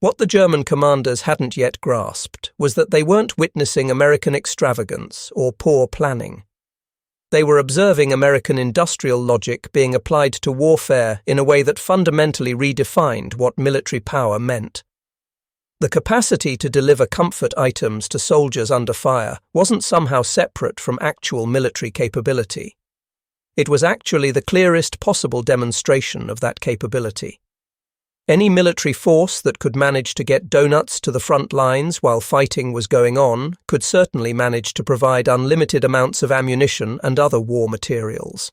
What the German commanders hadn't yet grasped was that they weren't witnessing American extravagance or poor planning. They were observing American industrial logic being applied to warfare in a way that fundamentally redefined what military power meant. The capacity to deliver comfort items to soldiers under fire wasn't somehow separate from actual military capability. It was actually the clearest possible demonstration of that capability. Any military force that could manage to get donuts to the front lines while fighting was going on could certainly manage to provide unlimited amounts of ammunition and other war materials.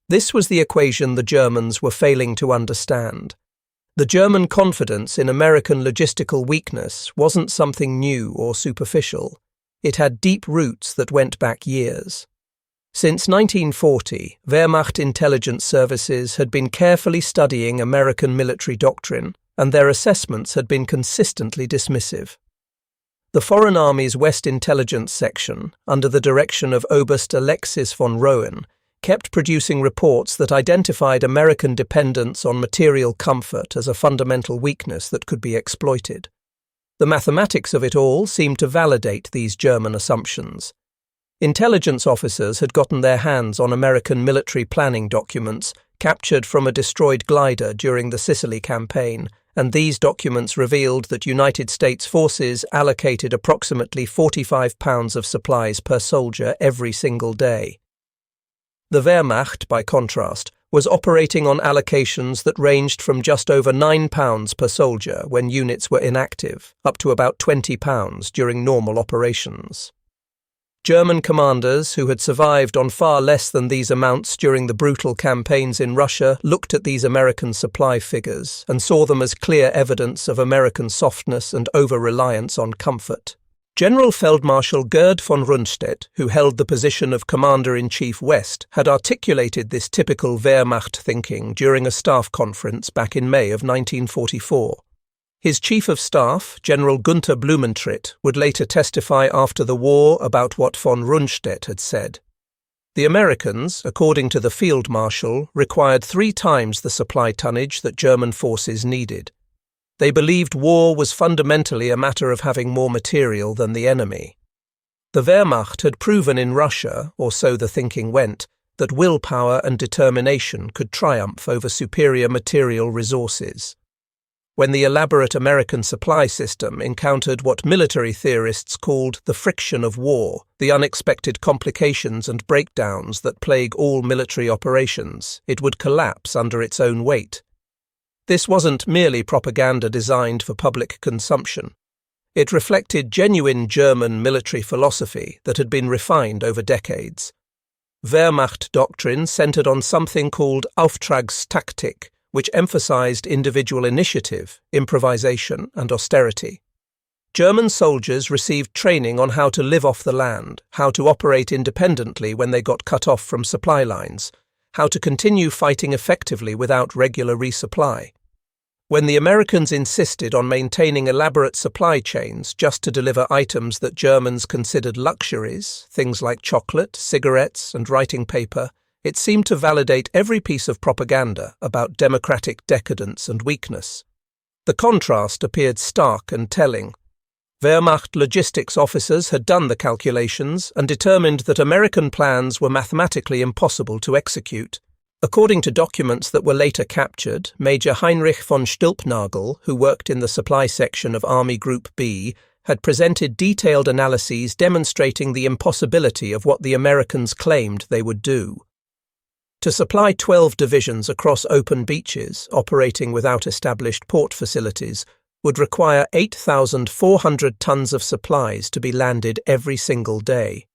This was the equation the Germans were failing to understand. The German confidence in American logistical weakness wasn't something new or superficial. It had deep roots that went back years. Since 1940, Wehrmacht intelligence services had been carefully studying American military doctrine, and their assessments had been consistently dismissive. The Foreign Army's West Intelligence Section, under the direction of Oberst Alexis von Rohen, kept producing reports that identified American dependence on material comfort as a fundamental weakness that could be exploited. The mathematics of it all seemed to validate these German assumptions. Intelligence officers had gotten their hands on American military planning documents captured from a destroyed glider during the Sicily campaign, and these documents revealed that United States forces allocated approximately 45 pounds of supplies per soldier every single day. The Wehrmacht, by contrast, was operating on allocations that ranged from just over £9 per soldier when units were inactive, up to about £20 during normal operations. German commanders who had survived on far less than these amounts during the brutal campaigns in Russia looked at these American supply figures and saw them as clear evidence of American softness and over-reliance on comfort. General Feldmarschall Gerd von Rundstedt, who held the position of Commander-in-Chief West, had articulated this typical Wehrmacht thinking during a staff conference back in May of 1944. His Chief of Staff, General Gunther Blumentritt, would later testify after the war about what von Rundstedt had said. The Americans, according to the Field Marshal, required 3 times the supply tonnage that German forces needed. They believed war was fundamentally a matter of having more material than the enemy. The Wehrmacht had proven in Russia, or so the thinking went, that willpower and determination could triumph over superior material resources. When the elaborate American supply system encountered what military theorists called the friction of war, the unexpected complications and breakdowns that plague all military operations, it would collapse under its own weight. This wasn't merely propaganda designed for public consumption. It reflected genuine German military philosophy that had been refined over decades. Wehrmacht doctrine centered on something called Auftragstaktik, which emphasized individual initiative, improvisation, and austerity. German soldiers received training on how to live off the land, how to operate independently when they got cut off from supply lines, how to continue fighting effectively without regular resupply. When the Americans insisted on maintaining elaborate supply chains just to deliver items that Germans considered luxuries, things like chocolate, cigarettes, and writing paper, it seemed to validate every piece of propaganda about democratic decadence and weakness. The contrast appeared stark and telling. Wehrmacht logistics officers had done the calculations and determined that American plans were mathematically impossible to execute. According to documents that were later captured, Major Heinrich von Stülpnagel, who worked in the supply section of Army Group B, had presented detailed analyses demonstrating the impossibility of what the Americans claimed they would do. To supply 12 divisions across open beaches, operating without established port facilities, would require 8,400 tons of supplies to be landed every single day.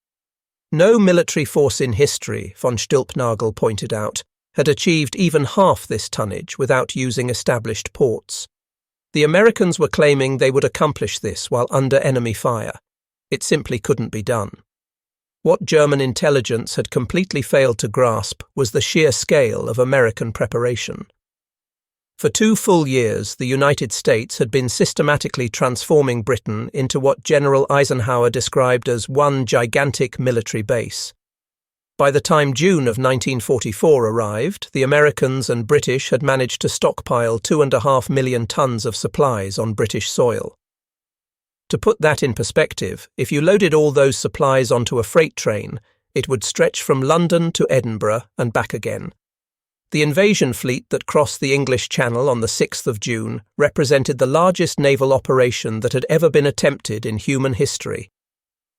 No military force in history, von Stülpnagel pointed out, had achieved even half this tonnage without using established ports. The Americans were claiming they would accomplish this while under enemy fire. It simply couldn't be done. What German intelligence had completely failed to grasp was the sheer scale of American preparation. For 2 full years, the United States had been systematically transforming Britain into what General Eisenhower described as one gigantic military base. By the time June of 1944 arrived, the Americans and British had managed to stockpile 2.5 million tons of supplies on British soil. To put that in perspective, if you loaded all those supplies onto a freight train, it would stretch from London to Edinburgh and back again. The invasion fleet that crossed the English Channel on the 6th of June represented the largest naval operation that had ever been attempted in human history.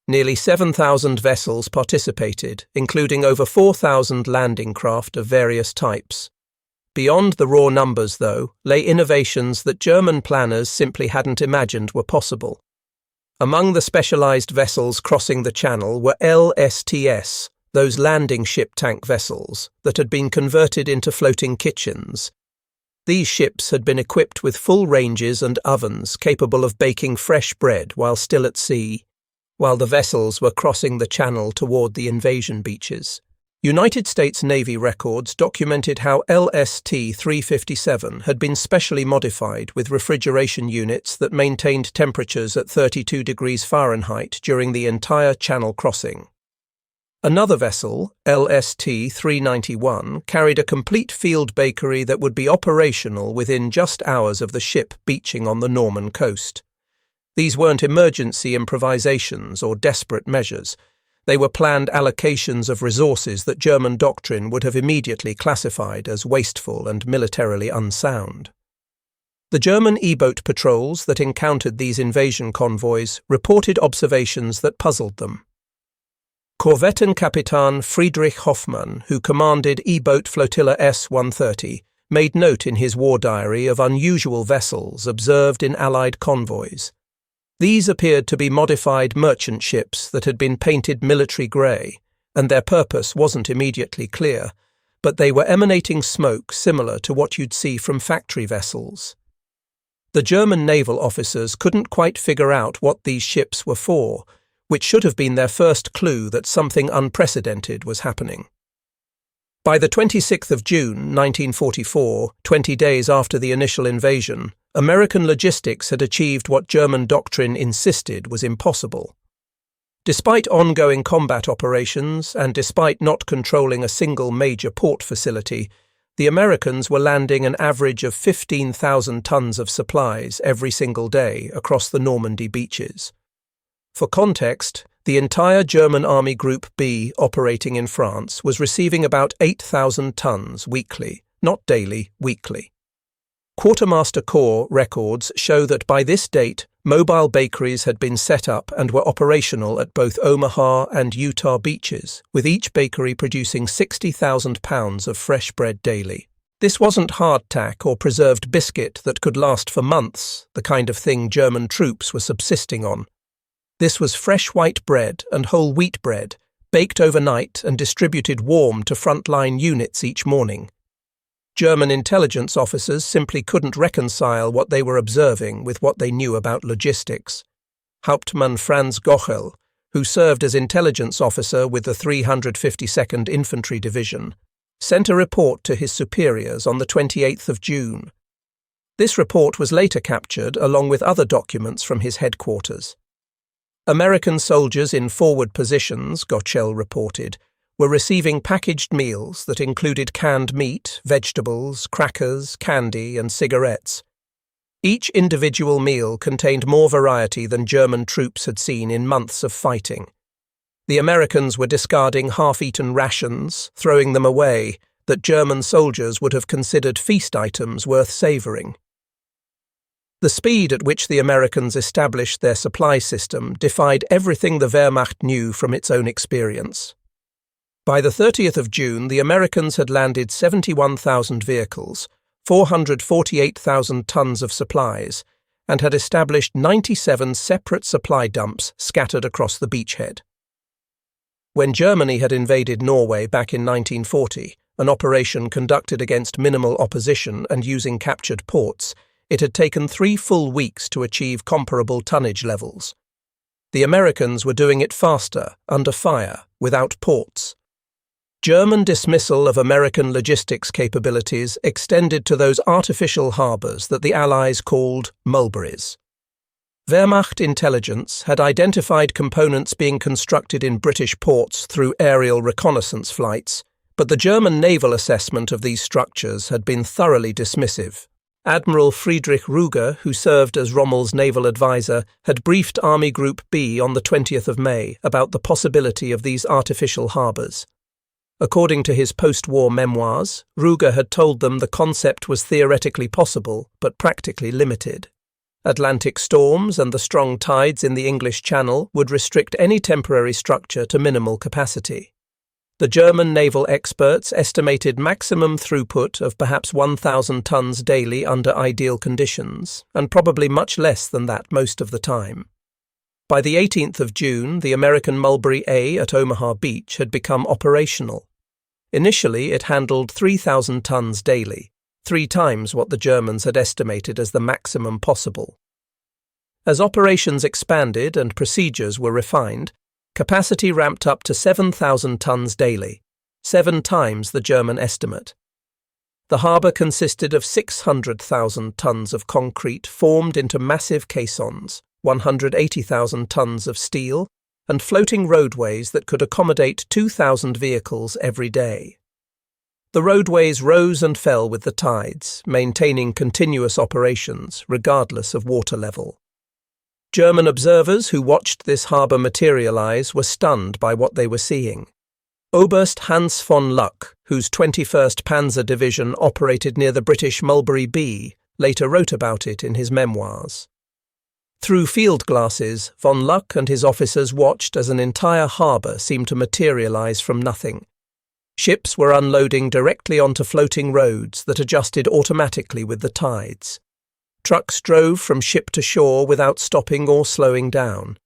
Nearly 7,000 vessels participated, including over 4,000 landing craft of various types. Beyond the raw numbers, though, lay innovations that German planners simply hadn't imagined were possible. Among the specialized vessels crossing the Channel were LSTS, those landing ship tank vessels that had been converted into floating kitchens. These ships had been equipped with full ranges and ovens capable of baking fresh bread while still at sea, while the vessels were crossing the Channel toward the invasion beaches. United States Navy records documented how LST-357 had been specially modified with refrigeration units that maintained temperatures at 32 degrees Fahrenheit during the entire Channel crossing. Another vessel, LST-391, carried a complete field bakery that would be operational within just hours of the ship beaching on the Norman coast. These weren't emergency improvisations or desperate measures. They were planned allocations of resources that German doctrine would have immediately classified as wasteful and militarily unsound. The German E-boat patrols that encountered these invasion convoys reported observations that puzzled them. Korvettenkapitän Friedrich Hoffmann, who commanded E-boat Flotilla S-130, made note in his war diary of unusual vessels observed in Allied convoys. These appeared to be modified merchant ships that had been painted military grey, and their purpose wasn't immediately clear, but they were emanating smoke similar to what you'd see from factory vessels. The German naval officers couldn't quite figure out what these ships were for, which should have been their first clue that something unprecedented was happening. By the 26th of June, 1944, 20 days after the initial invasion, American logistics had achieved what German doctrine insisted was impossible. Despite ongoing combat operations and despite not controlling a single major port facility, the Americans were landing an average of 15,000 tons of supplies every single day across the Normandy beaches. For context, the entire German Army Group B operating in France was receiving about 8,000 tons weekly, not daily, weekly. Quartermaster Corps records show that by this date, mobile bakeries had been set up and were operational at both Omaha and Utah beaches, with each bakery producing 60,000 pounds of fresh bread daily. This wasn't hardtack or preserved biscuit that could last for months, the kind of thing German troops were subsisting on. This was fresh white bread and whole wheat bread, baked overnight and distributed warm to frontline units each morning. German intelligence officers simply couldn't reconcile what they were observing with what they knew about logistics. Hauptmann Franz Gochel, who served as intelligence officer with the 352nd Infantry Division, sent a report to his superiors on the 28th of June. This report was later captured along with other documents from his headquarters. American soldiers in forward positions, Gochel reported, were receiving packaged meals that included canned meat, vegetables, crackers, candy, and cigarettes. Each individual meal contained more variety than German troops had seen in months of fighting. The Americans were discarding half-eaten rations, throwing them away, that German soldiers would have considered feast items worth savouring. The speed at which the Americans established their supply system defied everything the Wehrmacht knew from its own experience. By the 30th of June, the Americans had landed 71,000 vehicles, 448,000 tons of supplies, and had established 97 separate supply dumps scattered across the beachhead. When Germany had invaded Norway back in 1940, an operation conducted against minimal opposition and using captured ports, it had taken 3 full weeks to achieve comparable tonnage levels. The Americans were doing it faster, under fire, without ports. German dismissal of American logistics capabilities extended to those artificial harbours that the Allies called mulberries. Wehrmacht intelligence had identified components being constructed in British ports through aerial reconnaissance flights, but the German naval assessment of these structures had been thoroughly dismissive. Admiral Friedrich Ruger, who served as Rommel's naval advisor, had briefed Army Group B on the 20th of May about the possibility of these artificial harbours. According to his post-war memoirs, Ruger had told them the concept was theoretically possible, but practically limited. Atlantic storms and the strong tides in the English Channel would restrict any temporary structure to minimal capacity. The German naval experts estimated maximum throughput of perhaps 1,000 tons daily under ideal conditions, and probably much less than that most of the time. By the 18th of June, the American Mulberry A at Omaha Beach had become operational. Initially, it handled 3,000 tons daily, 3 times what the Germans had estimated as the maximum possible. As operations expanded and procedures were refined, capacity ramped up to 7,000 tons daily, 7 times the German estimate. The harbour consisted of 600,000 tons of concrete formed into massive caissons, 180,000 tons of steel, and floating roadways that could accommodate 2,000 vehicles every day. The roadways rose and fell with the tides, maintaining continuous operations regardless of water level. German observers who watched this harbour materialise were stunned by what they were seeing. Oberst Hans von Luck, whose 21st Panzer Division operated near the British Mulberry B, later wrote about it in his memoirs. Through field glasses, von Luck and his officers watched as an entire harbour seemed to materialise from nothing. Ships were unloading directly onto floating roads that adjusted automatically with the tides. Trucks drove from ship to shore without stopping or slowing down.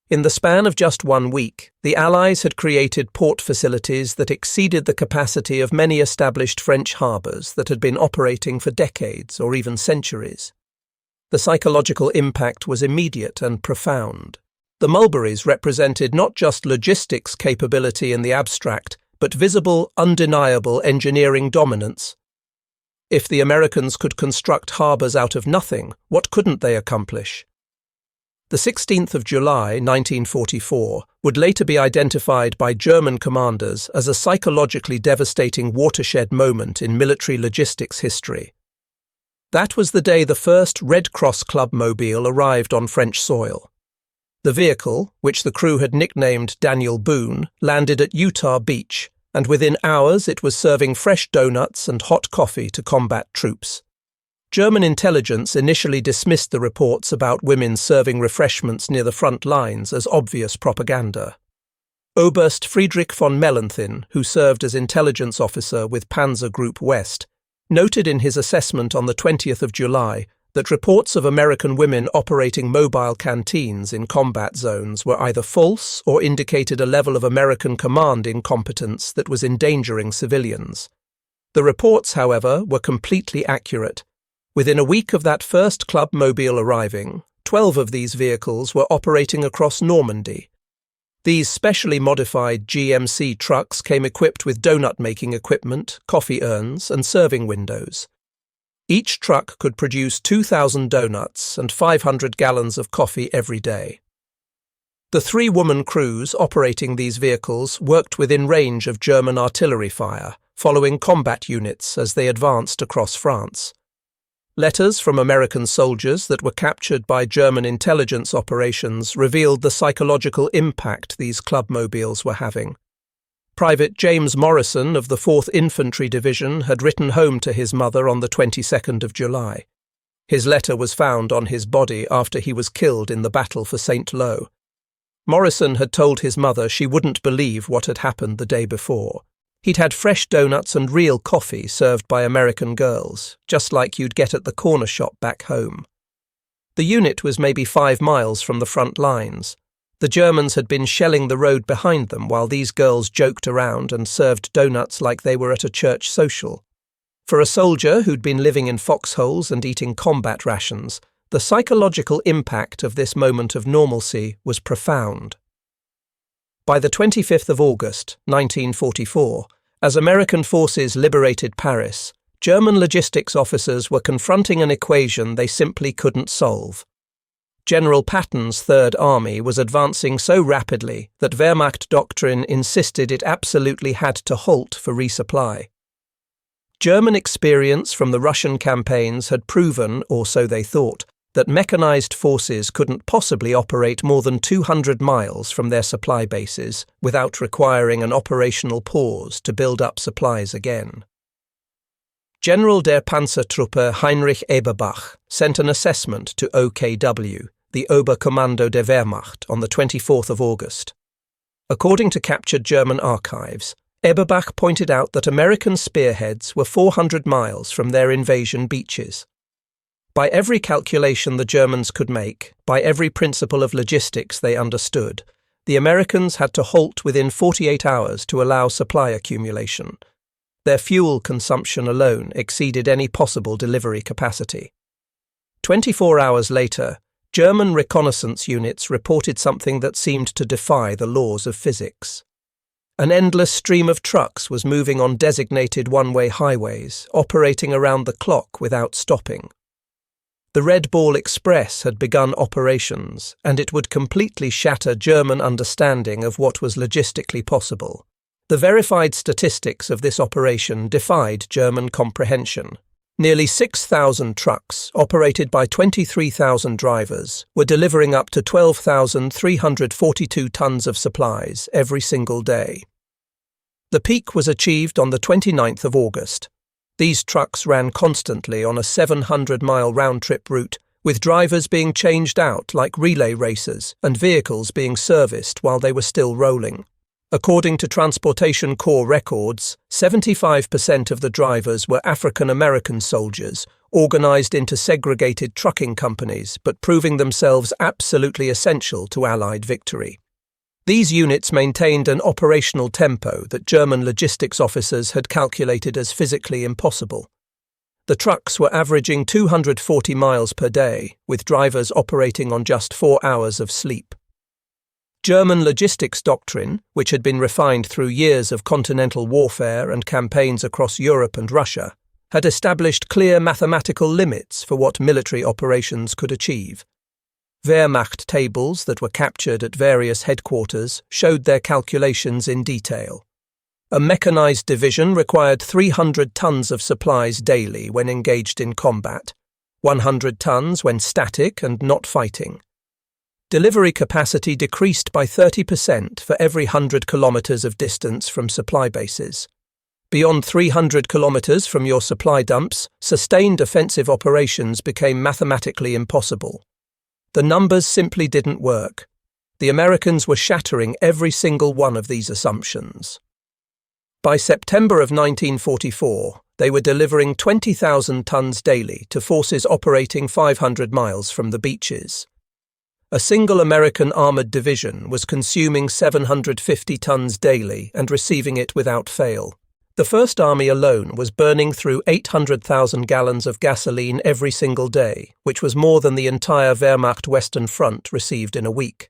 In the span of just 1 week, the Allies had created port facilities that exceeded the capacity of many established French harbours that had been operating for decades or even centuries. The psychological impact was immediate and profound. The Mulberries represented not just logistics capability in the abstract, but visible, undeniable engineering dominance. If the Americans could construct harbours out of nothing, what couldn't they accomplish? The 16th of July 1944 would later be identified by German commanders as a psychologically devastating watershed moment in military logistics history. That was the day the first Red Cross Club mobile arrived on French soil. The vehicle, which the crew had nicknamed Daniel Boone, landed at Utah Beach, and within hours it was serving fresh donuts and hot coffee to combat troops. German intelligence initially dismissed the reports about women serving refreshments near the front lines as obvious propaganda. Oberst Friedrich von Mellenthin, who served as intelligence officer with Panzer Group West, noted in his assessment on the 20th of July that reports of American women operating mobile canteens in combat zones were either false or indicated a level of American command incompetence that was endangering civilians. The reports, however, were completely accurate. Within a week of that first club mobile arriving, 12 of these vehicles were operating across Normandy. These specially modified GMC trucks came equipped with donut-making equipment, coffee urns, and serving windows. Each truck could produce 2,000 donuts and 500 gallons of coffee every day. The 3-woman crews operating these vehicles worked within range of German artillery fire, following combat units as they advanced across France. Letters from American soldiers that were captured by German intelligence operations revealed the psychological impact these clubmobiles were having. Private James Morrison of the 4th Infantry Division had written home to his mother on the 22nd of July. His letter was found on his body after he was killed in the battle for St. Lo. Morrison had told his mother she wouldn't believe what had happened the day before. He'd had fresh donuts and real coffee served by American girls, just like you'd get at the corner shop back home. The unit was maybe 5 miles from the front lines. The Germans had been shelling the road behind them while these girls joked around and served donuts like they were at a church social. For a soldier who'd been living in foxholes and eating combat rations, the psychological impact of this moment of normalcy was profound. By the 25th of August, 1944, as American forces liberated Paris, German logistics officers were confronting an equation they simply couldn't solve. General Patton's Third Army was advancing so rapidly that Wehrmacht doctrine insisted it absolutely had to halt for resupply. German experience from the Russian campaigns had proven, or so they thought, that mechanized forces couldn't possibly operate more than 200 miles from their supply bases without requiring an operational pause to build up supplies again. General der Panzertruppe Heinrich Eberbach sent an assessment to OKW, the Oberkommando der Wehrmacht, on the 24th of August. According to captured German archives, Eberbach pointed out that American spearheads were 400 miles from their invasion beaches. By every calculation the Germans could make, by every principle of logistics they understood, the Americans had to halt within 48 hours to allow supply accumulation. Their fuel consumption alone exceeded any possible delivery capacity. 24 hours later, German reconnaissance units reported something that seemed to defy the laws of physics. An endless stream of trucks was moving on designated one-way highways, operating around the clock without stopping. The Red Ball Express had begun operations, and it would completely shatter German understanding of what was logistically possible. The verified statistics of this operation defied German comprehension. Nearly 6,000 trucks, operated by 23,000 drivers, were delivering up to 12,342 tons of supplies every single day. The peak was achieved on the 29th of August. These trucks ran constantly on a 700-mile round-trip route, with drivers being changed out like relay racers and vehicles being serviced while they were still rolling. According to Transportation Corps records, 75% of the drivers were African American soldiers, organized into segregated trucking companies, but proving themselves absolutely essential to Allied victory. These units maintained an operational tempo that German logistics officers had calculated as physically impossible. The trucks were averaging 240 miles per day, with drivers operating on just 4 hours of sleep. German logistics doctrine, which had been refined through years of continental warfare and campaigns across Europe and Russia, had established clear mathematical limits for what military operations could achieve. Wehrmacht tables that were captured at various headquarters showed their calculations in detail. A mechanized division required 300 tons of supplies daily when engaged in combat, 100 tons when static and not fighting. Delivery capacity decreased by 30% for every 100 kilometers of distance from supply bases. Beyond 300 kilometers from your supply dumps, sustained offensive operations became mathematically impossible. The numbers simply didn't work. The Americans were shattering every single one of these assumptions. By September of 1944, they were delivering 20,000 tons daily to forces operating 500 miles from the beaches. A single American armored division was consuming 750 tons daily and receiving it without fail. The First Army alone was burning through 800,000 gallons of gasoline every single day, which was more than the entire Wehrmacht Western Front received in a week.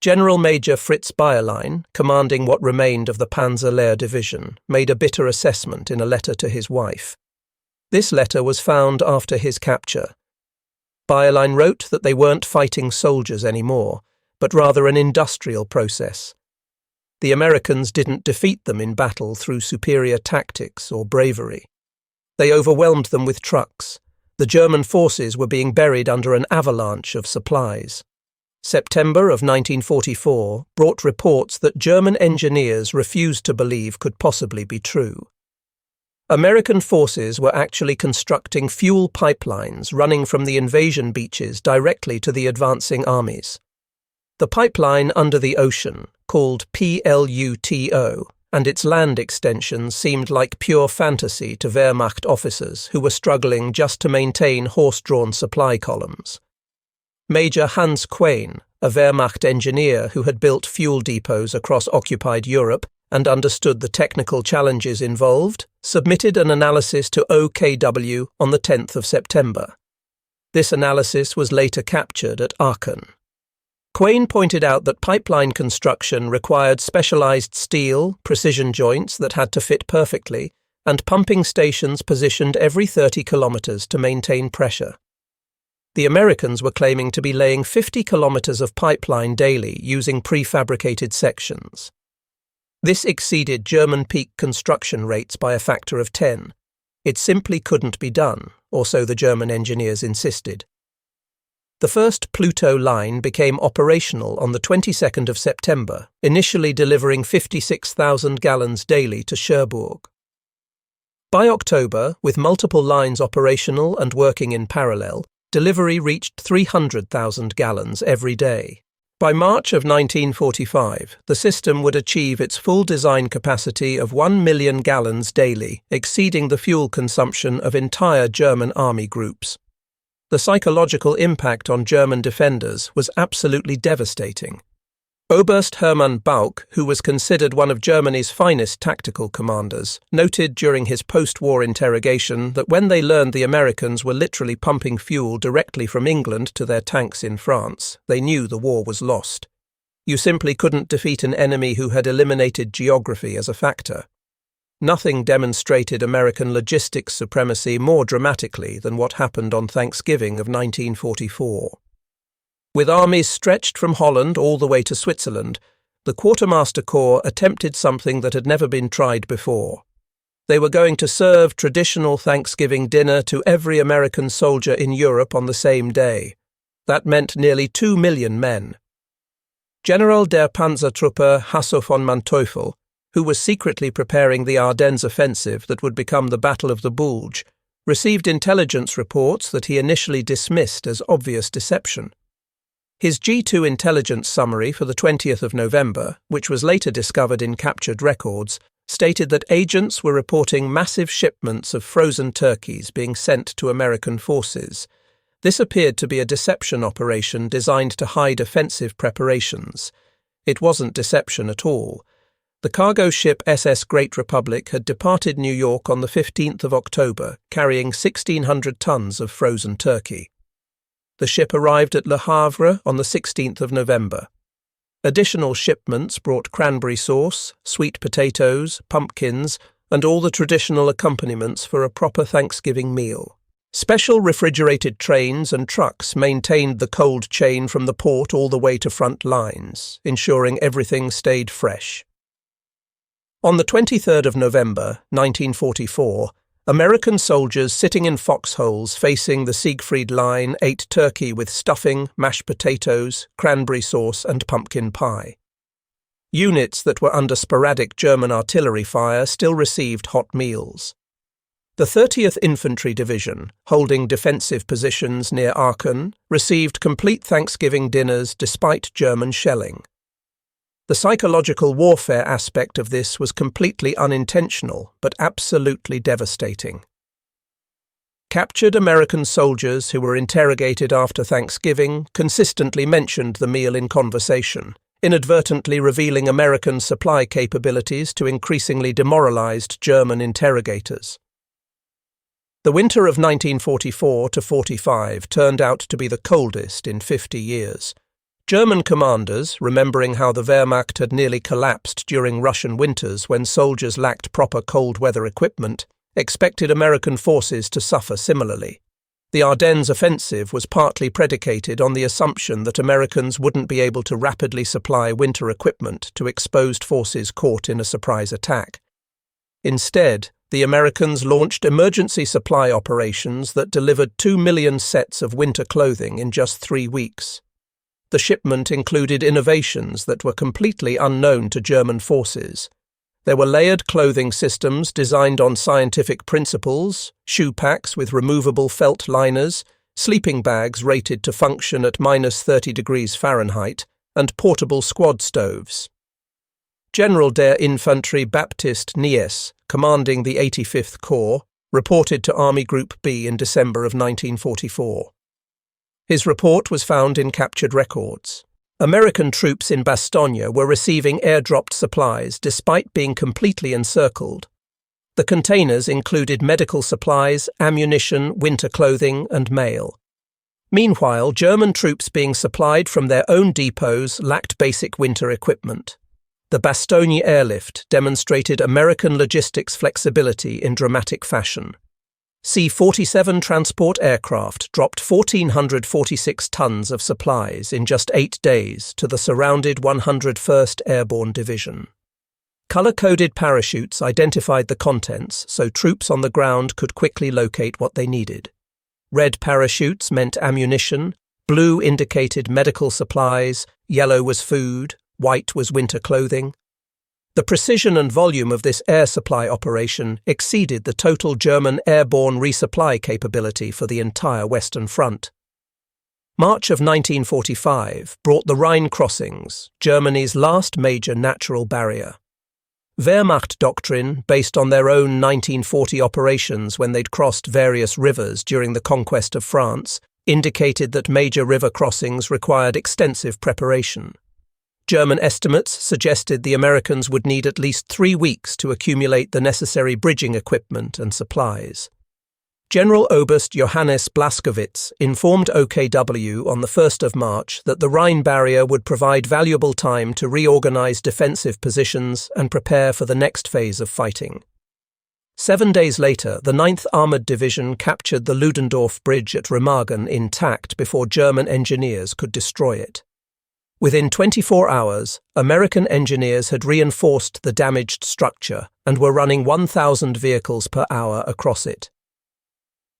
General Major Fritz Bayerlein, commanding what remained of the Panzer-Lehr Division, made a bitter assessment in a letter to his wife. This letter was found after his capture. Bayerlein wrote that they weren't fighting soldiers anymore, but rather an industrial process. The Americans didn't defeat them in battle through superior tactics or bravery. They overwhelmed them with trucks. The German forces were being buried under an avalanche of supplies. September of 1944 brought reports that German engineers refused to believe could possibly be true. American forces were actually constructing fuel pipelines running from the invasion beaches directly to the advancing armies. The pipeline under the ocean, called PLUTO, and its land extensions seemed like pure fantasy to Wehrmacht officers who were struggling just to maintain horse-drawn supply columns. Major Hans Quain, a Wehrmacht engineer who had built fuel depots across occupied Europe and understood the technical challenges involved, submitted an analysis to OKW on the 10th of September. This analysis was later captured at Aachen. Quain pointed out that pipeline construction required specialized steel, precision joints that had to fit perfectly, and pumping stations positioned every 30 kilometers to maintain pressure. The Americans were claiming to be laying 50 kilometers of pipeline daily using prefabricated sections. This exceeded German peak construction rates by a factor of 10. It simply couldn't be done, or so the German engineers insisted. The first Pluto line became operational on the 22nd of September, initially delivering 56,000 gallons daily to Cherbourg. By October, with multiple lines operational and working in parallel, delivery reached 300,000 gallons every day. By March of 1945, the system would achieve its full design capacity of 1 million gallons daily, exceeding the fuel consumption of entire German army groups. The psychological impact on German defenders was absolutely devastating. Oberst Hermann Bauck, who was considered one of Germany's finest tactical commanders, noted during his post-war interrogation that when they learned the Americans were literally pumping fuel directly from England to their tanks in France, they knew the war was lost. You simply couldn't defeat an enemy who had eliminated geography as a factor. Nothing demonstrated American logistics supremacy more dramatically than what happened on Thanksgiving of 1944. With armies stretched from Holland all the way to Switzerland, the Quartermaster Corps attempted something that had never been tried before. They were going to serve traditional Thanksgiving dinner to every American soldier in Europe on the same day. That meant nearly 2 million men. General der Panzertruppe Hasso von Manteuffel, who was secretly preparing the Ardennes offensive that would become the Battle of the Bulge, received intelligence reports that he initially dismissed as obvious deception. His G2 intelligence summary for the 20th of November, which was later discovered in captured records, stated that agents were reporting massive shipments of frozen turkeys being sent to American forces. This appeared to be a deception operation designed to hide offensive preparations. It wasn't deception at all. The cargo ship SS Great Republic had departed New York on the 15th of October, carrying 1,600 tons of frozen turkey. The ship arrived at Le Havre on the 16th of November. Additional shipments brought cranberry sauce, sweet potatoes, pumpkins, and all the traditional accompaniments for a proper Thanksgiving meal. Special refrigerated trains and trucks maintained the cold chain from the port all the way to front lines, ensuring everything stayed fresh. On the 23rd of November, 1944, American soldiers sitting in foxholes facing the Siegfried Line ate turkey with stuffing, mashed potatoes, cranberry sauce, and pumpkin pie. Units that were under sporadic German artillery fire still received hot meals. The 30th Infantry Division, holding defensive positions near Aachen, received complete Thanksgiving dinners despite German shelling. The psychological warfare aspect of this was completely unintentional, but absolutely devastating. Captured American soldiers who were interrogated after Thanksgiving consistently mentioned the meal in conversation, inadvertently revealing American supply capabilities to increasingly demoralized German interrogators. The winter of 1944 to 45 turned out to be the coldest in 50 years. German commanders, remembering how the Wehrmacht had nearly collapsed during Russian winters when soldiers lacked proper cold weather equipment, expected American forces to suffer similarly. The Ardennes offensive was partly predicated on the assumption that Americans wouldn't be able to rapidly supply winter equipment to exposed forces caught in a surprise attack. Instead, the Americans launched emergency supply operations that delivered 2 million sets of winter clothing in just 3 weeks. The shipment included innovations that were completely unknown to German forces. There were layered clothing systems designed on scientific principles, shoe packs with removable felt liners, sleeping bags rated to function at -30 degrees Fahrenheit, and portable squad stoves. General der Infanterie Baptist Nies, commanding the 85th Corps, reported to Army Group B in December of 1944. His report was found in captured records. American troops in Bastogne were receiving airdropped supplies despite being completely encircled. The containers included medical supplies, ammunition, winter clothing, and mail. Meanwhile, German troops being supplied from their own depots lacked basic winter equipment. The Bastogne airlift demonstrated American logistics flexibility in dramatic fashion. C-47 transport aircraft dropped 1,446 tons of supplies in just 8 days to the surrounded 101st Airborne Division. Color-coded parachutes identified the contents so troops on the ground could quickly locate what they needed. Red parachutes meant ammunition, blue indicated medical supplies, yellow was food, white was winter clothing. The precision and volume of this air supply operation exceeded the total German airborne resupply capability for the entire Western Front. March of 1945 brought the Rhine crossings, Germany's last major natural barrier. Wehrmacht doctrine, based on their own 1940 operations when they'd crossed various rivers during the conquest of France, indicated that major river crossings required extensive preparation. German estimates suggested the Americans would need at least 3 weeks to accumulate the necessary bridging equipment and supplies. General Oberst Johannes Blaskowitz informed OKW on the 1st of March that the Rhine barrier would provide valuable time to reorganize defensive positions and prepare for the next phase of fighting. 7 days later, the 9th Armoured Division captured the Ludendorff Bridge at Remagen intact before German engineers could destroy it. Within 24 hours, American engineers had reinforced the damaged structure and were running 1,000 vehicles per hour across it.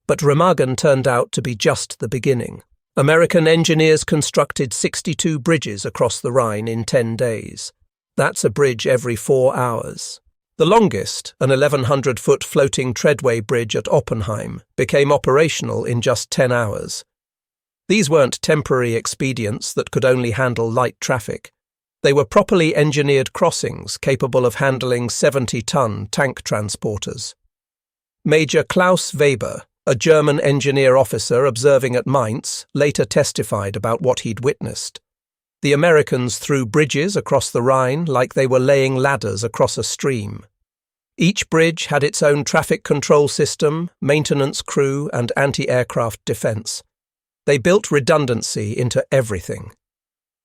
But Remagen turned out to be just the beginning. American engineers constructed 62 bridges across the Rhine in 10 days. That's a bridge every 4 hours. The longest, an 1,100-foot floating treadway bridge at Oppenheim, became operational in just 10 hours. These weren't temporary expedients that could only handle light traffic. They were properly engineered crossings capable of handling 70-ton tank transporters. Major Klaus Weber, a German engineer officer observing at Mainz, later testified about what he'd witnessed. The Americans threw bridges across the Rhine like they were laying ladders across a stream. Each bridge had its own traffic control system, maintenance crew, and anti-aircraft defense. They built redundancy into everything.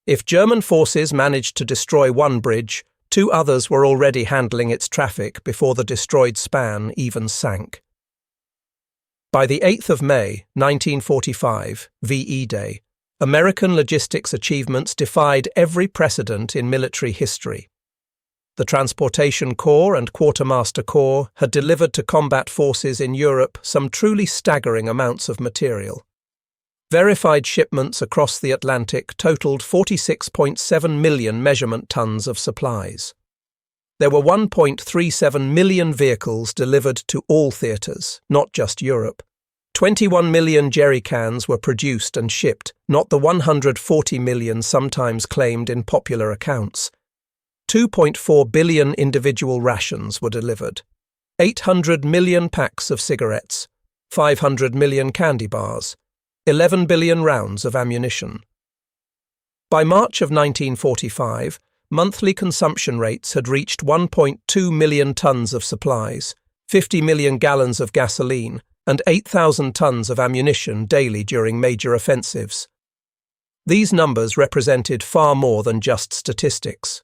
If German forces managed to destroy one bridge, 2 others were already handling its traffic before the destroyed span even sank. By the 8th of May, 1945, VE Day, American logistics achievements defied every precedent in military history. The Transportation Corps and Quartermaster Corps had delivered to combat forces in Europe some truly staggering amounts of material. Verified shipments across the Atlantic totaled 46.7 million measurement tons of supplies. There were 1.37 million vehicles delivered to all theatres, not just Europe. 21 million jerry cans were produced and shipped, not the 140 million sometimes claimed in popular accounts. 2.4 billion individual rations were delivered. 800 million packs of cigarettes. 500 million candy bars. 11 billion rounds of ammunition. By March of 1945, monthly consumption rates had reached 1.2 million tons of supplies, 50 million gallons of gasoline, and 8,000 tons of ammunition daily during major offensives. These numbers represented far more than just statistics.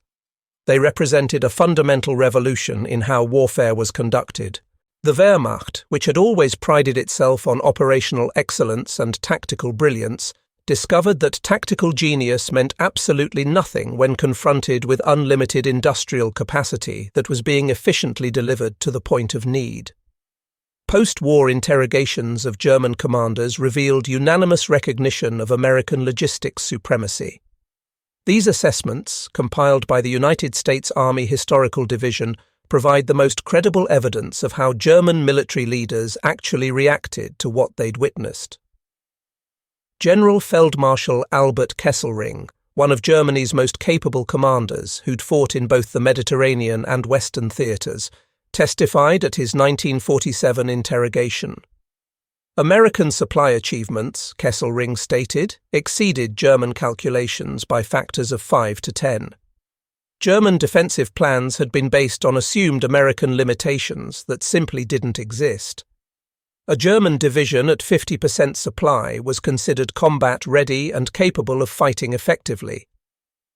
They represented a fundamental revolution in how warfare was conducted. The Wehrmacht, which had always prided itself on operational excellence and tactical brilliance, discovered that tactical genius meant absolutely nothing when confronted with unlimited industrial capacity that was being efficiently delivered to the point of need. Post-war interrogations of German commanders revealed unanimous recognition of American logistics supremacy. These assessments, compiled by the United States Army Historical Division, provide the most credible evidence of how German military leaders actually reacted to what they'd witnessed. General Feldmarschall Albert Kesselring, one of Germany's most capable commanders who'd fought in both the Mediterranean and Western theatres, testified at his 1947 interrogation. American supply achievements, Kesselring stated, exceeded German calculations by factors of 5 to 10. German defensive plans had been based on assumed American limitations that simply didn't exist. A German division at 50% supply was considered combat-ready and capable of fighting effectively.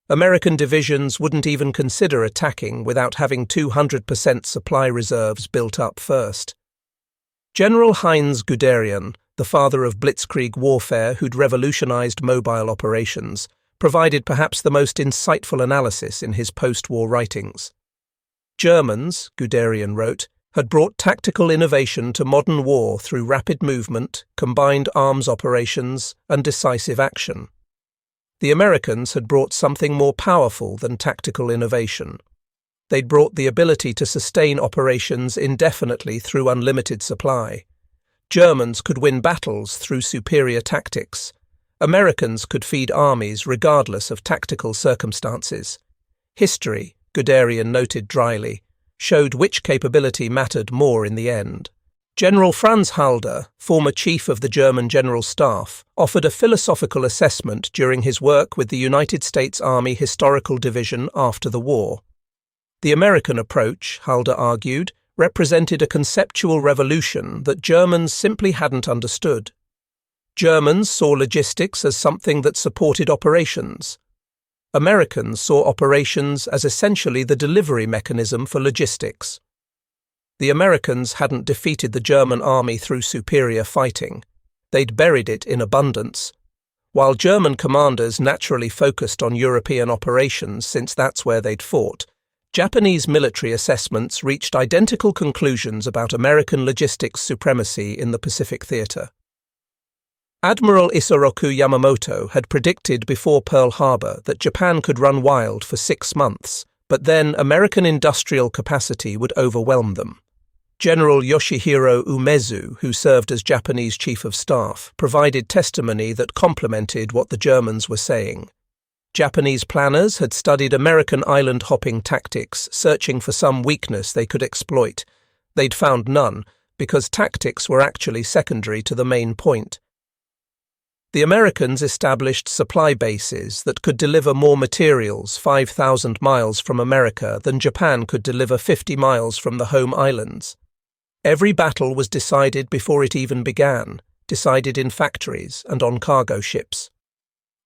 American divisions wouldn't even consider attacking without having 200% supply reserves built up first. General Heinz Guderian, the father of blitzkrieg warfare who'd revolutionized mobile operations, provided perhaps the most insightful analysis in his post-war writings. Germans, Guderian wrote, had brought tactical innovation to modern war through rapid movement, combined arms operations, and decisive action. The Americans had brought something more powerful than tactical innovation. They'd brought the ability to sustain operations indefinitely through unlimited supply. Germans could win battles through superior tactics. Americans could feed armies regardless of tactical circumstances. History, Guderian noted dryly, showed which capability mattered more in the end. General Franz Halder, former chief of the German General Staff, offered a philosophical assessment during his work with the United States Army Historical Division after the war. The American approach, Halder argued, represented a conceptual revolution that Germans simply hadn't understood. Germans saw logistics as something that supported operations. Americans saw operations as essentially the delivery mechanism for logistics. The Americans hadn't defeated the German army through superior fighting. They'd buried it in abundance. While German commanders naturally focused on European operations since that's where they'd fought, Japanese military assessments reached identical conclusions about American logistics supremacy in the Pacific theater. Admiral Isoroku Yamamoto had predicted before Pearl Harbor that Japan could run wild for 6 months, but then American industrial capacity would overwhelm them. General Yoshihiro Umezu, who served as Japanese Chief of Staff, provided testimony that complemented what the Germans were saying. Japanese planners had studied American island-hopping tactics, searching for some weakness they could exploit. They'd found none, because tactics were actually secondary to the main point. The Americans established supply bases that could deliver more materials 5,000 miles from America than Japan could deliver 50 miles from the home islands. Every battle was decided before it even began, decided in factories and on cargo ships.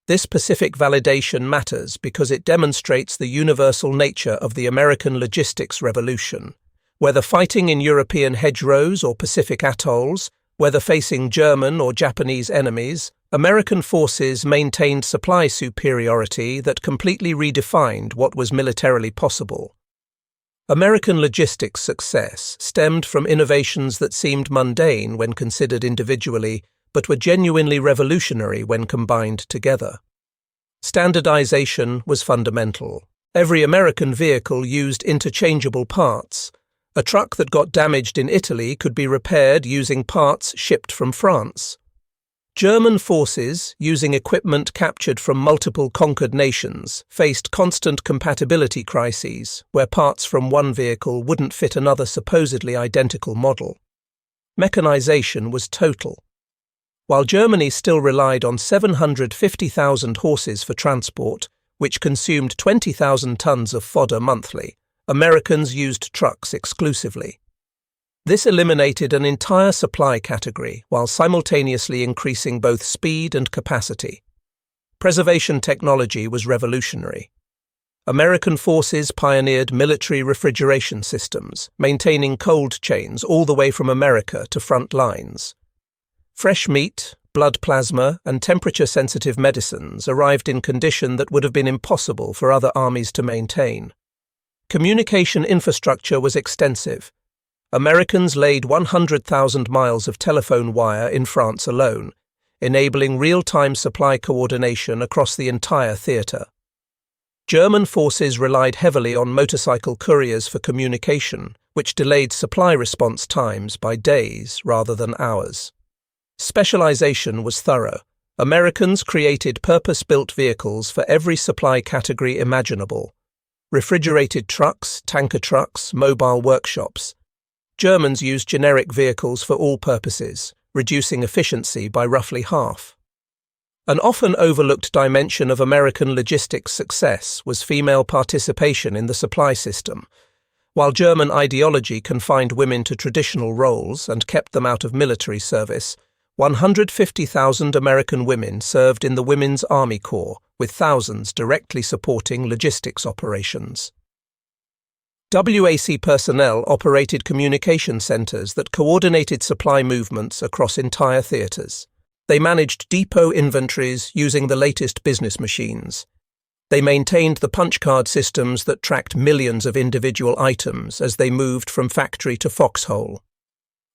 This Pacific validation matters because it demonstrates the universal nature of the American logistics revolution. Whether fighting in European hedgerows or Pacific atolls, whether facing German or Japanese enemies, American forces maintained supply superiority that completely redefined what was militarily possible. American logistics success stemmed from innovations that seemed mundane when considered individually, but were genuinely revolutionary when combined together. Standardization was fundamental. Every American vehicle used interchangeable parts. A truck that got damaged in Italy could be repaired using parts shipped from France. German forces, using equipment captured from multiple conquered nations, faced constant compatibility crises where parts from one vehicle wouldn't fit another supposedly identical model. Mechanization was total. While Germany still relied on 750,000 horses for transport, which consumed 20,000 tons of fodder monthly, Americans used trucks exclusively. This eliminated an entire supply category while simultaneously increasing both speed and capacity. Preservation technology was revolutionary. American forces pioneered military refrigeration systems, maintaining cold chains all the way from America to front lines. Fresh meat, blood plasma, and temperature-sensitive medicines arrived in condition that would have been impossible for other armies to maintain. Communication infrastructure was extensive. Americans laid 100,000 miles of telephone wire in France alone, enabling real-time supply coordination across the entire theater. German forces relied heavily on motorcycle couriers for communication, which delayed supply response times by days rather than hours. Specialization was thorough. Americans created purpose-built vehicles for every supply category imaginable. Refrigerated trucks, tanker trucks, mobile workshops. Germans used generic vehicles for all purposes, reducing efficiency by roughly half. An often overlooked dimension of American logistics success was female participation in the supply system. While German ideology confined women to traditional roles and kept them out of military service, 150,000 American women served in the Women's Army Corps, with thousands directly supporting logistics operations. WAC personnel operated communication centers that coordinated supply movements across entire theaters. They managed depot inventories using the latest business machines. They maintained the punch card systems that tracked millions of individual items as they moved from factory to foxhole.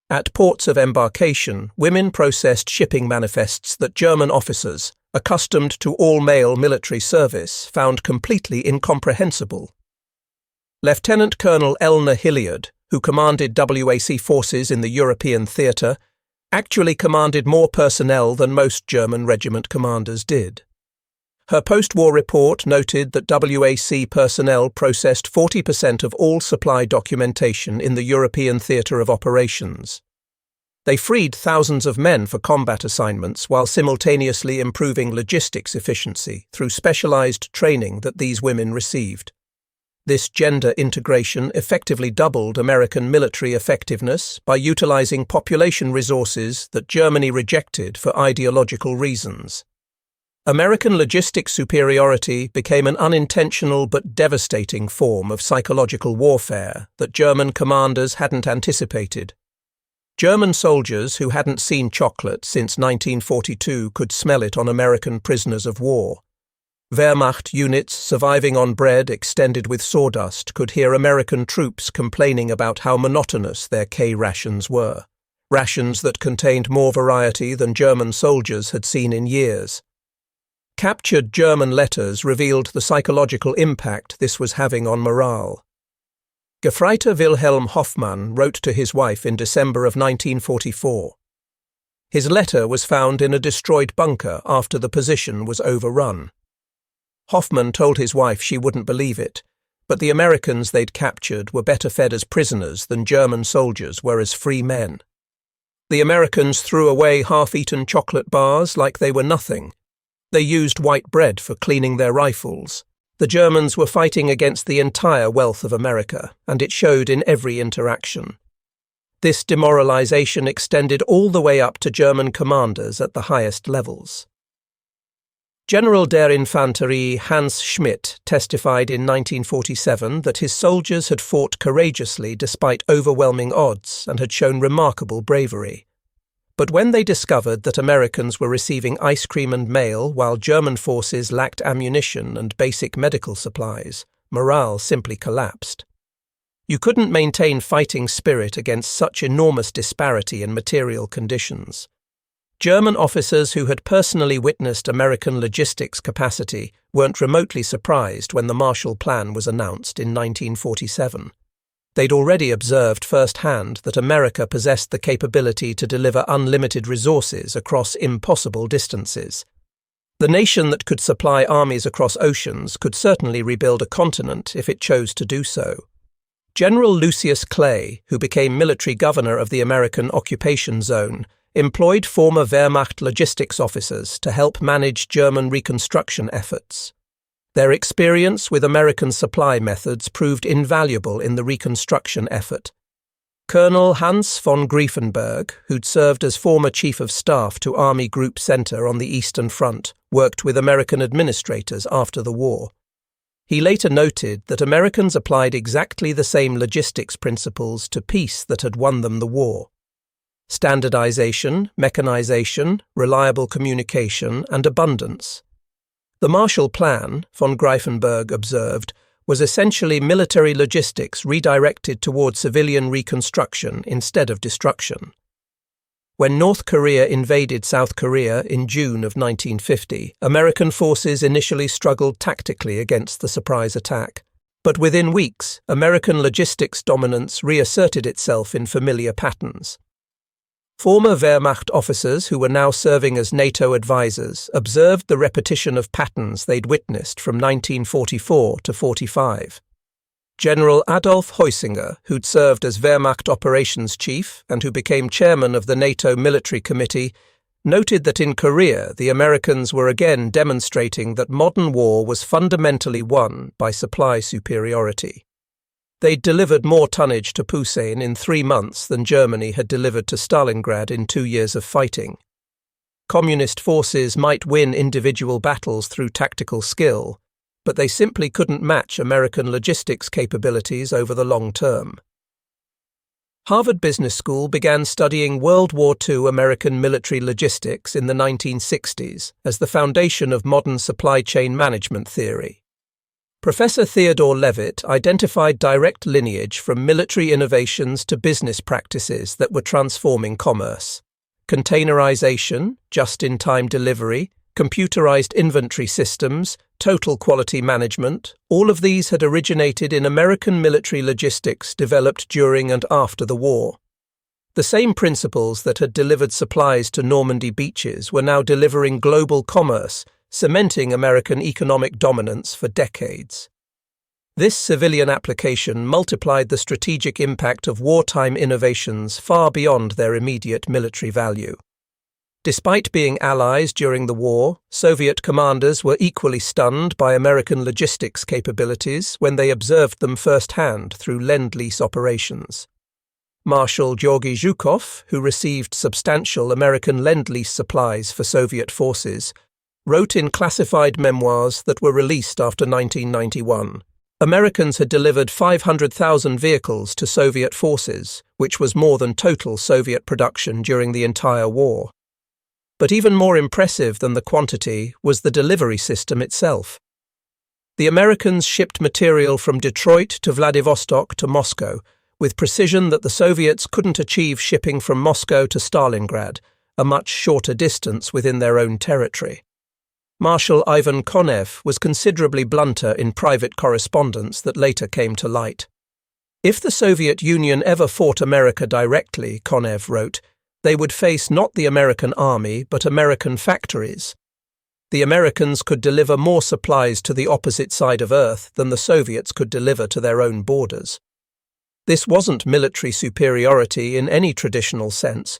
At ports of embarkation, women processed shipping manifests that German officers, accustomed to all-male military service, found completely incomprehensible. Lieutenant Colonel Elna Hilliard, who commanded WAC forces in the European theatre, actually commanded more personnel than most German regiment commanders did. Her post-war report noted that WAC personnel processed 40% of all supply documentation in the European theatre of operations. They freed thousands of men for combat assignments while simultaneously improving logistics efficiency through specialized training that these women received. This gender integration effectively doubled American military effectiveness by utilizing population resources that Germany rejected for ideological reasons. American logistics superiority became an unintentional but devastating form of psychological warfare that German commanders hadn't anticipated. German soldiers who hadn't seen chocolate since 1942 could smell it on American prisoners of war. Wehrmacht units surviving on bread extended with sawdust could hear American troops complaining about how monotonous their K-rations were, rations that contained more variety than German soldiers had seen in years. Captured German letters revealed the psychological impact this was having on morale. Gefreiter Wilhelm Hoffmann wrote to his wife in December of 1944. His letter was found in a destroyed bunker after the position was overrun. Hoffmann told his wife she wouldn't believe it, but the Americans they'd captured were better fed as prisoners than German soldiers were as free men. The Americans threw away half-eaten chocolate bars like they were nothing. They used white bread for cleaning their rifles. The Germans were fighting against the entire wealth of America, and it showed in every interaction. This demoralization extended all the way up to German commanders at the highest levels. General der Infanterie Hans Schmidt testified in 1947 that his soldiers had fought courageously despite overwhelming odds and had shown remarkable bravery. But when they discovered that Americans were receiving ice cream and mail while German forces lacked ammunition and basic medical supplies, morale simply collapsed. You couldn't maintain fighting spirit against such enormous disparity in material conditions. German officers who had personally witnessed American logistics capacity weren't remotely surprised when the Marshall Plan was announced in 1947. They'd already observed firsthand that America possessed the capability to deliver unlimited resources across impossible distances. The nation that could supply armies across oceans could certainly rebuild a continent if it chose to do so. General Lucius Clay, who became military governor of the American occupation zone, employed former Wehrmacht logistics officers to help manage German reconstruction efforts. Their experience with American supply methods proved invaluable in the reconstruction effort. Colonel Hans von Griefenberg, who'd served as former Chief of Staff to Army Group Center on the Eastern Front, worked with American administrators after the war. He later noted that Americans applied exactly the same logistics principles to peace that had won them the war. Standardization, mechanization, reliable communication, and abundance. The Marshall Plan, von Greifenberg observed, was essentially military logistics redirected toward civilian reconstruction instead of destruction. When North Korea invaded South Korea in June of 1950, American forces initially struggled tactically against the surprise attack. But within weeks, American logistics dominance reasserted itself in familiar patterns. Former Wehrmacht officers who were now serving as NATO advisors observed the repetition of patterns they'd witnessed from 1944 to 45. General Adolf Heusinger, who'd served as Wehrmacht operations chief and who became chairman of the NATO Military Committee, noted that in Korea the Americans were again demonstrating that modern war was fundamentally won by supply superiority. They'd delivered more tonnage to Pusan in 3 months than Germany had delivered to Stalingrad in 2 years of fighting. Communist forces might win individual battles through tactical skill, but they simply couldn't match American logistics capabilities over the long term. Harvard Business School began studying World War II American military logistics in the 1960s as the foundation of modern supply chain management theory. Professor Theodore Levitt identified direct lineage from military innovations to business practices that were transforming commerce. Containerization, just-in-time delivery, computerized inventory systems, total quality management, all of these had originated in American military logistics developed during and after the war. The same principles that had delivered supplies to Normandy beaches were now delivering global commerce, cementing American economic dominance for decades. This civilian application multiplied the strategic impact of wartime innovations far beyond their immediate military value. Despite being allies during the war, Soviet commanders were equally stunned by American logistics capabilities when they observed them firsthand through Lend-Lease operations. Marshal Georgy Zhukov, who received substantial American Lend-Lease supplies for Soviet forces, wrote in classified memoirs that were released after 1991. Americans had delivered 500,000 vehicles to Soviet forces, which was more than total Soviet production during the entire war. But even more impressive than the quantity was the delivery system itself. The Americans shipped material from Detroit to Vladivostok to Moscow, with precision that the Soviets couldn't achieve shipping from Moscow to Stalingrad, a much shorter distance within their own territory. Marshal Ivan Konev was considerably blunter in private correspondence that later came to light. If the Soviet Union ever fought America directly, Konev wrote, they would face not the American army, but American factories. The Americans could deliver more supplies to the opposite side of Earth than the Soviets could deliver to their own borders. This wasn't military superiority in any traditional sense.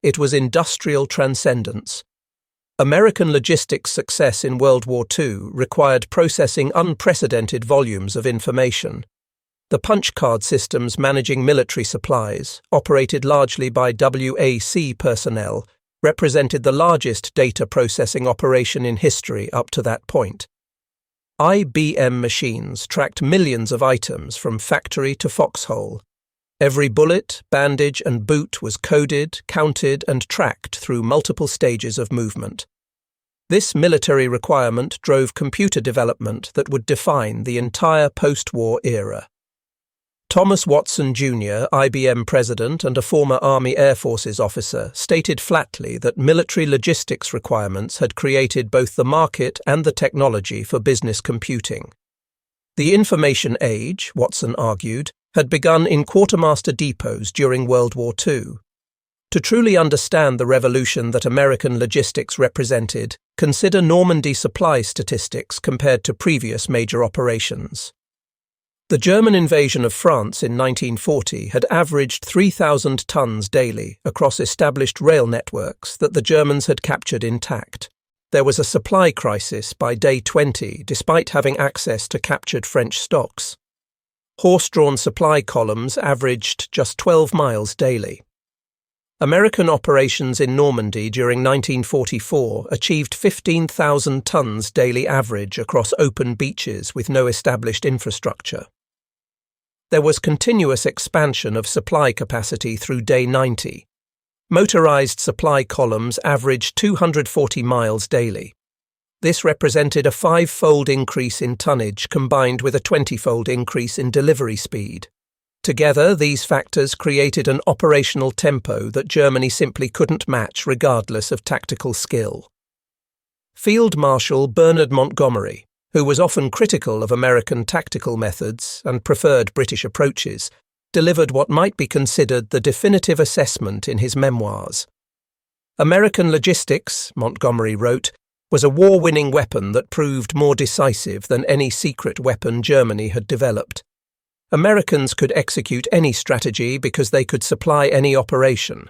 It was industrial transcendence. American logistics success in World War II required processing unprecedented volumes of information. The punch card systems managing military supplies, operated largely by WAC personnel, represented the largest data processing operation in history up to that point. IBM machines tracked millions of items from factory to foxhole. Every bullet, bandage, and boot was coded, counted, and tracked through multiple stages of movement. This military requirement drove computer development that would define the entire post-war era. Thomas Watson Jr., IBM president and a former Army Air Forces officer, stated flatly that military logistics requirements had created both the market and the technology for business computing. The information age, Watson argued, had begun in quartermaster depots during World War II. To truly understand the revolution that American logistics represented, consider Normandy supply statistics compared to previous major operations. The German invasion of France in 1940 had averaged 3,000 tons daily across established rail networks that the Germans had captured intact. There was a supply crisis by day 20 despite having access to captured French stocks. Horse-drawn supply columns averaged just 12 miles daily. American operations in Normandy during 1944 achieved 15,000 tons daily average across open beaches with no established infrastructure. There was continuous expansion of supply capacity through day 90. Motorized supply columns averaged 240 miles daily. This represented a 5-fold increase in tonnage combined with a 20-fold increase in delivery speed. Together, these factors created an operational tempo that Germany simply couldn't match regardless of tactical skill. Field Marshal Bernard Montgomery, who was often critical of American tactical methods and preferred British approaches, delivered what might be considered the definitive assessment in his memoirs. American logistics, Montgomery wrote, was a war-winning weapon that proved more decisive than any secret weapon Germany had developed. Americans could execute any strategy because they could supply any operation.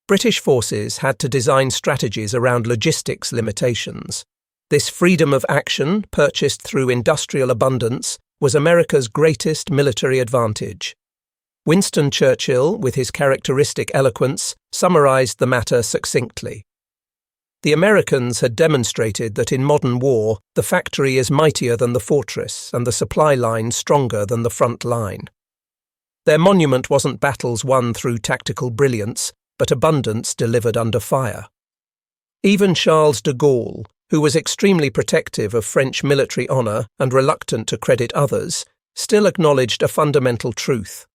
British forces had to design strategies around logistics limitations. This freedom of action, purchased through industrial abundance, was America's greatest military advantage. Winston Churchill, with his characteristic eloquence, summarized the matter succinctly. The Americans had demonstrated that in modern war, the factory is mightier than the fortress and the supply line stronger than the front line. Their monument wasn't battles won through tactical brilliance, but abundance delivered under fire. Even Charles de Gaulle, who was extremely protective of French military honour and reluctant to credit others, still acknowledged a fundamental truth.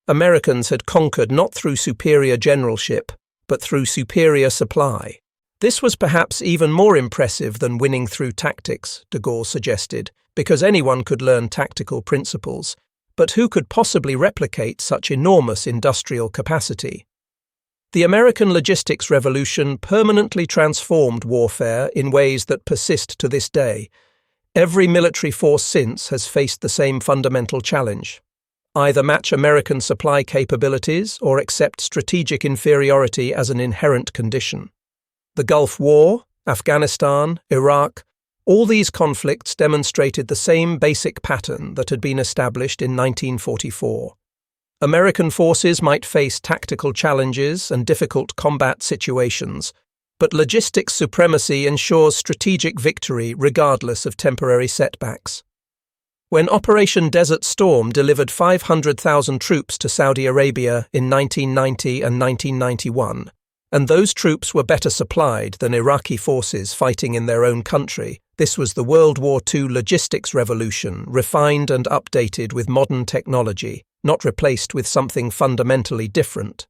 Americans had conquered not through superior generalship, but through superior supply. This was perhaps even more impressive than winning through tactics, de Gaulle suggested, because anyone could learn tactical principles, but who could possibly replicate such enormous industrial capacity? The American logistics revolution permanently transformed warfare in ways that persist to this day. Every military force since has faced the same fundamental challenge: either match American supply capabilities or accept strategic inferiority as an inherent condition. The Gulf War, Afghanistan, Iraq, all these conflicts demonstrated the same basic pattern that had been established in 1944. American forces might face tactical challenges and difficult combat situations, but logistics supremacy ensures strategic victory regardless of temporary setbacks. When Operation Desert Storm delivered 500,000 troops to Saudi Arabia in 1990 and 1991, and those troops were better supplied than Iraqi forces fighting in their own country, this was the World War II logistics revolution, refined and updated with modern technology, not replaced with something fundamentally different.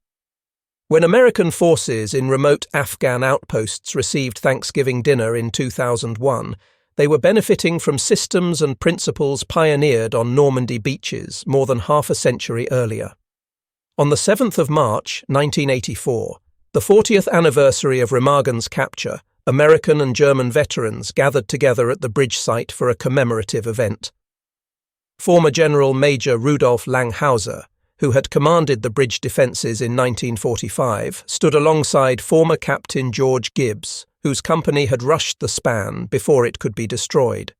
When American forces in remote Afghan outposts received Thanksgiving dinner in 2001, they were benefiting from systems and principles pioneered on Normandy beaches more than half a century earlier. On the 7th of March, 1984, the 40th anniversary of Remagen's capture, American and German veterans gathered together at the bridge site for a commemorative event. Former General Major Rudolf Langhauser, who had commanded the bridge defences in 1945, stood alongside former Captain George Gibbs, whose company had rushed the span before it could be destroyed.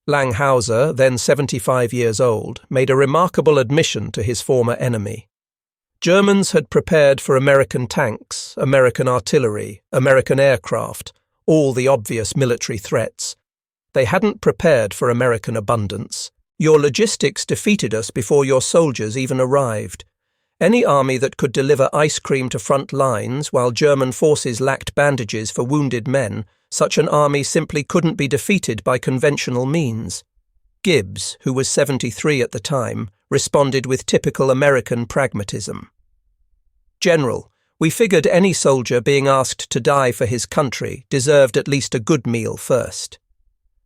Langhauser, then 75 years old, made a remarkable admission to his former enemy. Germans had prepared for American tanks, American artillery, American aircraft, all the obvious military threats. They hadn't prepared for American abundance. Your logistics defeated us before your soldiers even arrived. Any army that could deliver ice cream to front lines while German forces lacked bandages for wounded men, such an army simply couldn't be defeated by conventional means. Gibbs, who was 73 at the time, responded with typical American pragmatism. "General, we figured any soldier being asked to die for his country deserved at least a good meal first.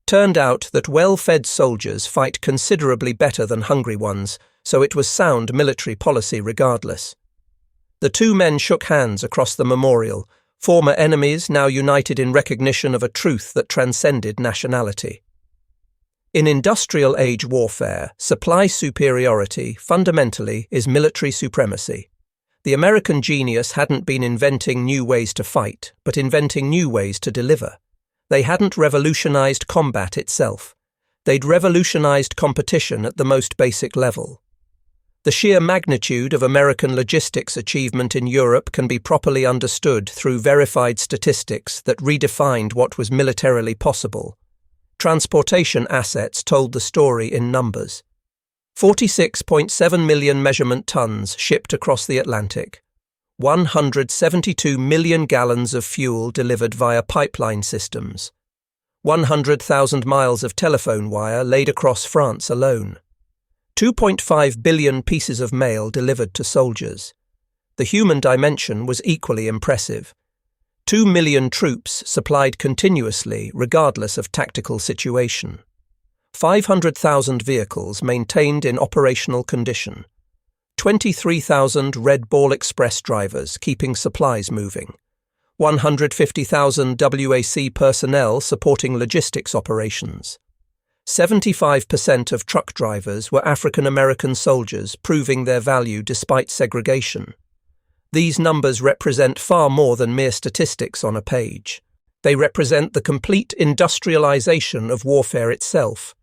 Turned out that well-fed soldiers fight considerably better than hungry ones, so it was sound military policy regardless." The two men shook hands across the memorial, former enemies now united in recognition of a truth that transcended nationality. In industrial age warfare, supply superiority fundamentally is military supremacy. The American genius hadn't been inventing new ways to fight, but inventing new ways to deliver. They hadn't revolutionized combat itself. They'd revolutionized competition at the most basic level. The sheer magnitude of American logistics achievement in Europe can be properly understood through verified statistics that redefined what was militarily possible. Transportation assets told the story in numbers. 46.7 million measurement tons shipped across the Atlantic. 172 million gallons of fuel delivered via pipeline systems. 100,000 miles of telephone wire laid across France alone. 2.5 billion pieces of mail delivered to soldiers. The human dimension was equally impressive. 2 million troops supplied continuously, regardless of tactical situation. 500,000 vehicles maintained in operational condition. 23,000 Red Ball Express drivers keeping supplies moving. 150,000 WAC personnel supporting logistics operations. 75% of truck drivers were African American soldiers, proving their value despite segregation. These numbers represent far more than mere statistics on a page. They represent the complete industrialization of warfare itself.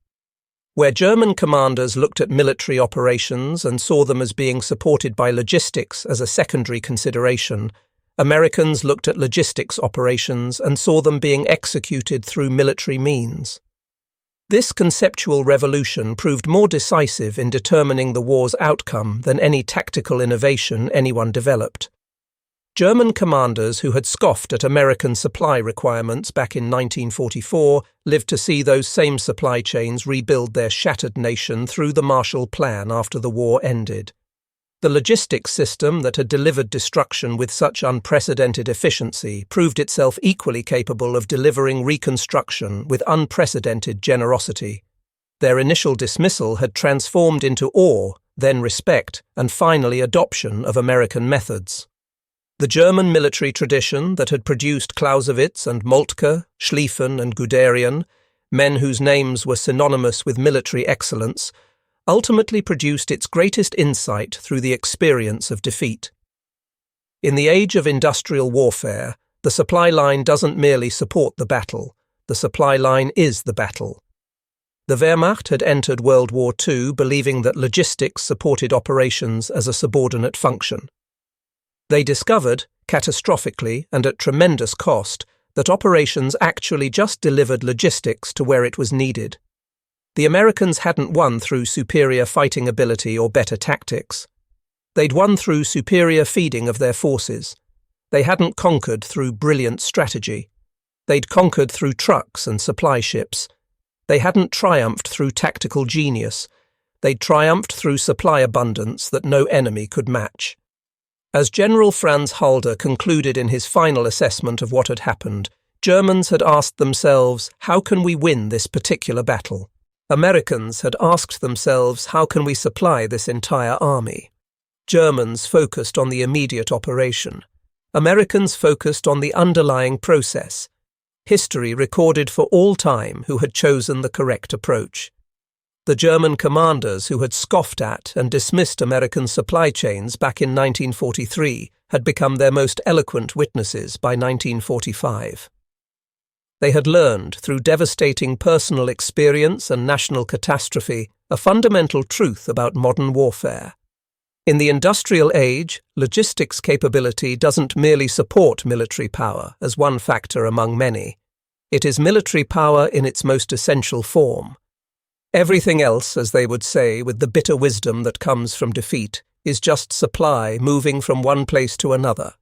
Where German commanders looked at military operations and saw them as being supported by logistics as a secondary consideration, Americans looked at logistics operations and saw them being executed through military means. This conceptual revolution proved more decisive in determining the war's outcome than any tactical innovation anyone developed. German commanders who had scoffed at American supply requirements back in 1944 lived to see those same supply chains rebuild their shattered nation through the Marshall Plan after the war ended. The logistics system that had delivered destruction with such unprecedented efficiency proved itself equally capable of delivering reconstruction with unprecedented generosity. Their initial dismissal had transformed into awe, then respect, and finally adoption of American methods. The German military tradition that had produced Clausewitz and Moltke, Schlieffen and Guderian, men whose names were synonymous with military excellence, ultimately produced its greatest insight through the experience of defeat. In the age of industrial warfare, the supply line doesn't merely support the battle, the supply line is the battle. The Wehrmacht had entered World War II believing that logistics supported operations as a subordinate function. They discovered, catastrophically and at tremendous cost, that operations actually just delivered logistics to where it was needed. The Americans hadn't won through superior fighting ability or better tactics. They'd won through superior feeding of their forces. They hadn't conquered through brilliant strategy. They'd conquered through trucks and supply ships. They hadn't triumphed through tactical genius. They'd triumphed through supply abundance that no enemy could match. As General Franz Halder concluded in his final assessment of what had happened, Germans had asked themselves, how can we win this particular battle? Americans had asked themselves, how can we supply this entire army? Germans focused on the immediate operation. Americans focused on the underlying process. History recorded for all time who had chosen the correct approach. The German commanders who had scoffed at and dismissed American supply chains back in 1943 had become their most eloquent witnesses by 1945. They had learned, through devastating personal experience and national catastrophe, a fundamental truth about modern warfare. In the industrial age, logistics capability doesn't merely support military power as one factor among many. It is military power in its most essential form. Everything else, as they would say, with the bitter wisdom that comes from defeat, is just supply moving from one place to another.